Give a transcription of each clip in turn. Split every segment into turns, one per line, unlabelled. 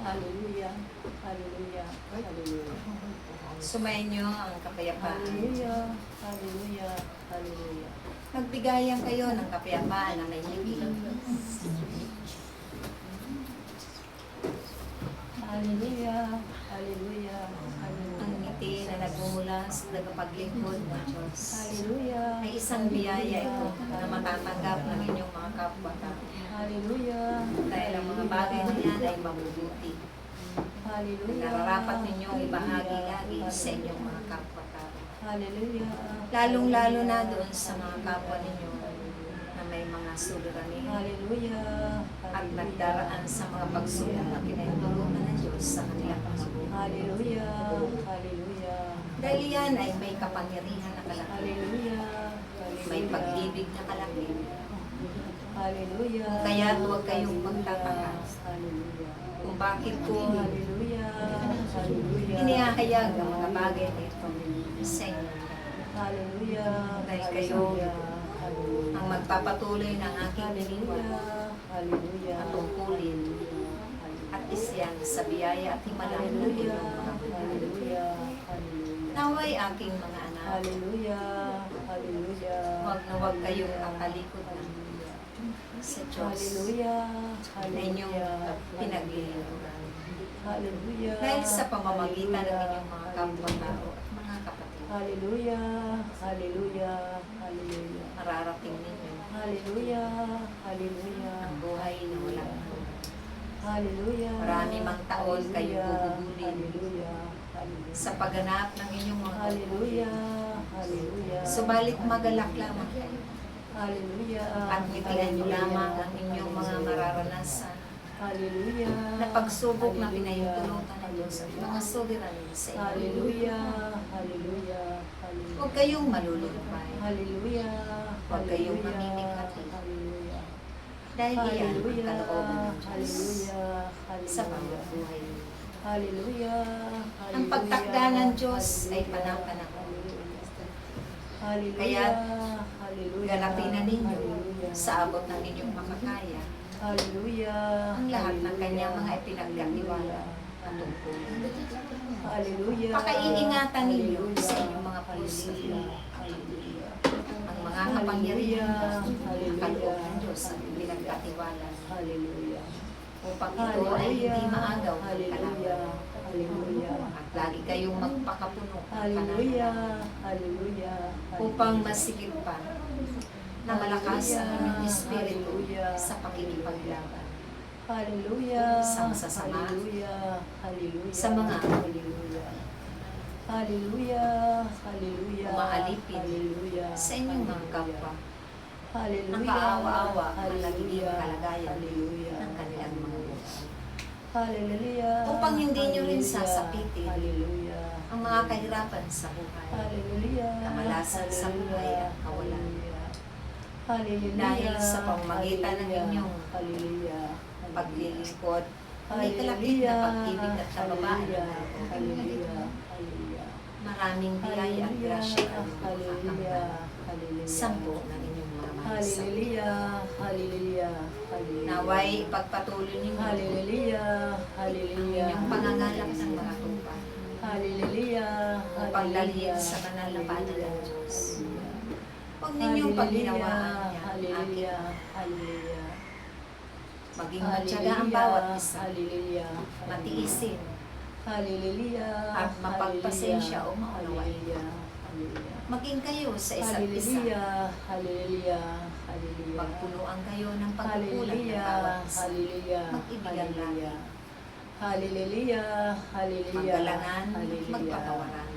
Hallelujah. Hallelujah. Hallelujah.
Sumayin niyo ang kapayapaan.
Hallelujah. Hallelujah. Hallelujah.
Magbigayan kayo ng kapayapaan na may higit.
Hallelujah. Hallelujah.
Ang ngiti na nagmumula sa tagapaglingkod ng Diyos.
Hallelujah.
Ay isang biyaya ito na matatanggap ng inyong mga kapwa-tao.
Hallelujah.
Dahil ang mga bagay na yan ay mabubuti.
Hallelujah.
Nararapat ninyong ibahagi lagi sa inyong mga kapwa-tao.
Hallelujah.
Lalong-lalo na doon sa mga kapwa ninyo na may mga suliranin
Hallelujah.
at nagdaraan sa mga pagsubok na pinahintulutan ng Diyos sa kanilang mga buhay.
Hallelujah. Hallelujah.
Dahil yan ay may kapangyarihan na kalaki,
Hallelujah.
may pag-ibig na kalaki.
Hallelujah.
Kaya huwag kayong magtataka
Hallelujah.
kung bakit ko
Hallelujah. Hallelujah.
inihahayag ang mga bagay na ito sa inyo.
Hallelujah.
Dahil kayo ang magpapatuloy ng aking lingwa
Hallelujah.
at tungkulin at isyan sa biyaya at himala ng inyong mga buhay.
Hallelujah.
Naway aking mga anak,
Hallelujah. Hallelujah.
huwag kayong akalikot na sa Diyos
Hallelujah.
na inyong
Hallelujah.
pinaglilingkuran.
Hallelujah.
Dahil sa pamamagitan ng inyong mga kapwa-tao at mga kapatid,
Hallelujah. Hallelujah. Hallelujah.
mararating ninyo
Hallelujah. Hallelujah.
ang buhay na walang hanggan.
Hallelujah.
Marami mang taon kayo gugugulin
Hallelujah. Hallelujah.
sa pagganap ng inyong mga
Hallelujah. Hallelujah.
Subalit magalak lamang kayo
Hallelujah.
at ngitian niyo lamang ang inyong mga mararanasan
Hallelujah.
na pagsubok na pinahintulutan ng Diyos at mga suliranin sa inyo.
Hallelujah. Hallelujah. Hallelujah.
Huwag kayong malulumpay
Hallelujah.
Huwag kayong mamimikati.
Hallelujah.
dahil iyan ang
Hallelujah.
kalooban ng Diyos
Hallelujah.
sa pamumuhay niyo.
Hallelujah.
Ang pagtakda ng Diyos ay panang-panahon.
Hallelujah.
Kaya,
Hallelujah.
Galapin na ninyo
Hallelujah.
sa abot ng inyong makakaya
Hallelujah.
ang lahat ng kanyang mga ipinagkatiwala at tungkulin.
Hallelujah.
Pakaiingatan ninyo sa inyong mga puso
Hallelujah.
ang mga kapangyarihan
Hallelujah.
kaloob ng Diyos at pinagkatiwala
Hallelujah.
upang ito ay hindi maagaw ng
Hallelujah.
kalaban.
Hallelujah.
At lagi kayong magpakapuno ng
Hallelujah.
pananalig
Hallelujah.
upang masigit pa na malakas ang inyong espiritu
Hallelujah.
sa pakikipaglaban
Hallelujah.
sa masasama,
Hallelujah. Hallelujah.
sa mga
Hallelujah. Hallelujah. Hallelujah.
Umaalipin
Hallelujah.
sa inyong mga kapwa
Hallelujah.
ng kaawa-awa ang nagiging
Hallelujah.
kalagayan
Hallelujah.
ng kanilang mga buhay.
Hallelujah.
Upang hindi nyo rin
Hallelujah.
sasapitin
Hallelujah.
ang mga kahirapan sa buhay,
Hallelujah.
kamalasan sa buhay at kawalan.
Hallelujah.
Dahil sa pamamagitan ng inyong
Hallelujah.
paglilingkod, may kalakip na pag-ibig at kababaan na naroon.
Hallelujah. Hallelujah.
Maraming biyaya at grasya ang
Hallelujah.
makakamtan.
Hallelujah.
Sampo ng inyong mga mahal sa
Hallelujah. Hallelujah. Hallelujah.
naway ipagpatuloy ninyo
Hallelujah.
ang
Hallelujah.
inyong pangangalap ng mga tupa
Hallelujah.
upang dalhin sa banal na paanan ng Diyos. Huwag ninyong pagginawaan yan, aking
Hallelujah. Hallelujah.
maging matyaga ang bawat isa,
Hallelujah.
matiisin,
Hallelujah.
at mapagpasensya o maunawain.
Hallelujah.
maging kayo sa isa't isa.
Hallelujah. Hallelujah. Hallelujah.
Magpunuan kayo ng pagkukulang ng
Hallelujah.
bawat isa.
Hallelujah.
Mag-ibigan lagi.
Hallelujah. Hallelujah.
Maggalangan,
Hallelujah.
magpatawaran.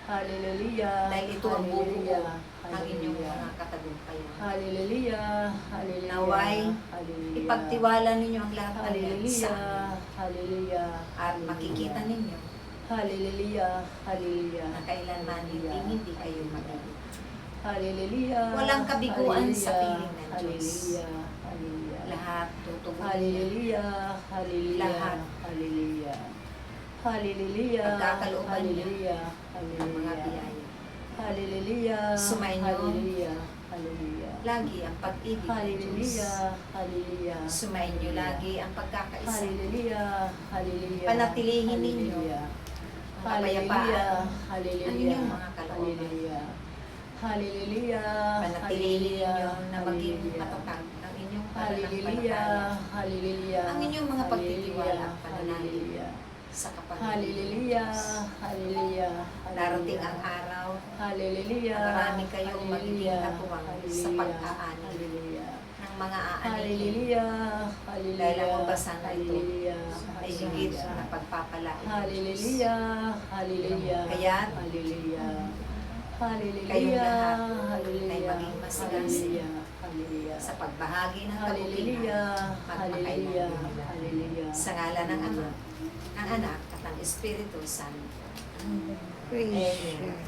Hallelujah.
Dahil ito ang bubuo
Hallelujah.
ng inyong
Hallelujah.
mga katagumpayan.
Hallelujah. Hallelujah.
Naway,
Hallelujah.
Ipagtiwala ninyo ang lahat ng yan sa
Hallelujah.
akin.
Hallelujah.
At makikita ninyo
Hallelujah. Hallelujah.
na kailanman hindi kayo mag-alala.
Hallelujah.
Walang kabiguan sa piling ng Diyos.
Hallelujah. Hallelujah.
Lahat tutubuin.
Hallelujah. Hallelujah.
Lahat.
Hallelujah. Hallelujah.
Pagkakalooban niya
Hallelujah.
ng mga
Hallelujah.
biyaya.
Hallelujah.
Sumainyo
Hallelujah. Hallelujah.
lagi ang pag-ibig ng Diyos.
Hallelujah. Hallelujah.
Sumainyo lagi ang pagkakaisa.
Hallelujah. Hallelujah.
Panatilihin ninyo
Hallelujah.
ang kapayapaan
Hallelujah.
ng inyong mga kalooban.
Hallelujah. Hallelujah.
Panatilihin ninyo na maging
Hallelujah.
matatag ang inyong
Hallelujah.
pananampalataya
Hallelujah.
Ang inyong mga pagtitiwala at
Hallelujah.
pananalig sa kapanganakan ng
Hallelujah.
Diyos.
Hallelujah.
Darating ang araw
Hallelujah.
na marami kayong magiging
Hallelujah.
katuwang sa
Hallelujah.
pag-aani
Hallelujah.
ng mga aanin
Hallelujah. Hallelujah.
Dahil ang pagbasan na ito
Hallelujah.
ay higit na pagpapalain ng Diyos.
Hallelujah. Hallelujah.
Kaya't,
Hallelujah. Hallelujah.
kayong lahat
Hallelujah.
ay maging masigasig
Hallelujah. Hallelujah.
sa pagbahagi ng kabutihan
Hallelujah. Hallelujah.
magpakailanman.
Hallelujah.
Sa ngalan ng Ama, ng Anak at ng Espiritu Santo.
Praise
Amen.
God.